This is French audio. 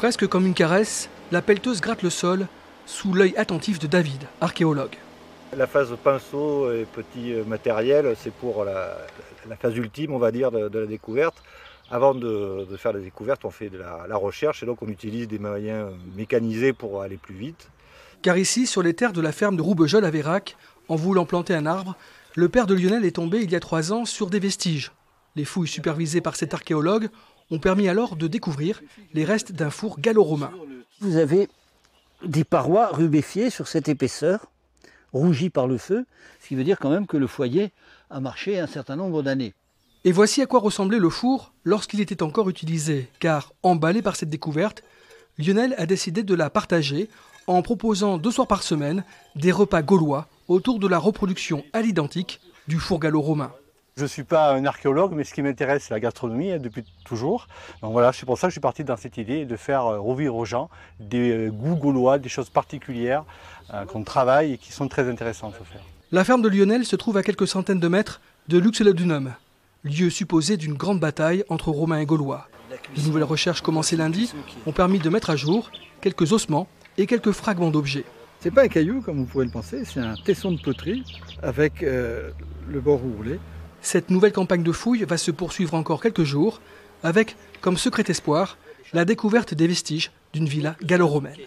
Presque comme une caresse, la pelleteuse gratte le sol sous l'œil attentif de David, archéologue. La phase pinceau et petit matériel, c'est pour la phase ultime, on va dire, de la découverte. Avant de faire la découverte, on fait de la recherche et donc on utilise des moyens mécanisés pour aller plus vite. Car ici, sur les terres de la ferme de Roubejeul à Vérac, en voulant planter un arbre, le père de Lionel est tombé il y a 3 ans sur des vestiges. Les fouilles supervisées par cet archéologue ont permis alors de découvrir les restes d'un four gallo-romain. Vous avez des parois rubéfiées sur cette épaisseur, rougies par le feu, ce qui veut dire quand même que le foyer a marché un certain nombre d'années. Et voici à quoi ressemblait le four lorsqu'il était encore utilisé, car, emballé par cette découverte, Lionel a décidé de la partager en proposant 2 soirs par semaine des repas gaulois autour de la reproduction à l'identique du four gallo-romain. Je ne suis pas un archéologue, mais ce qui m'intéresse, c'est la gastronomie depuis toujours. Donc voilà, c'est pour ça que je suis parti dans cette idée de faire revivre aux gens des goûts gaulois, des choses particulières qu'on travaille et qui sont très intéressantes à faire. La ferme de Lionel se trouve à quelques centaines de mètres de Luxeuil-Dunum, lieu supposé d'une grande bataille entre Romains et Gaulois. De nouvelles recherches commencées lundi ont permis de mettre à jour quelques ossements et quelques fragments d'objets. C'est pas un caillou comme vous pouvez le penser, c'est un tesson de poterie avec le bord roulé. Cette nouvelle campagne de fouilles va se poursuivre encore quelques jours avec, comme secret espoir, la découverte des vestiges d'une villa gallo-romaine.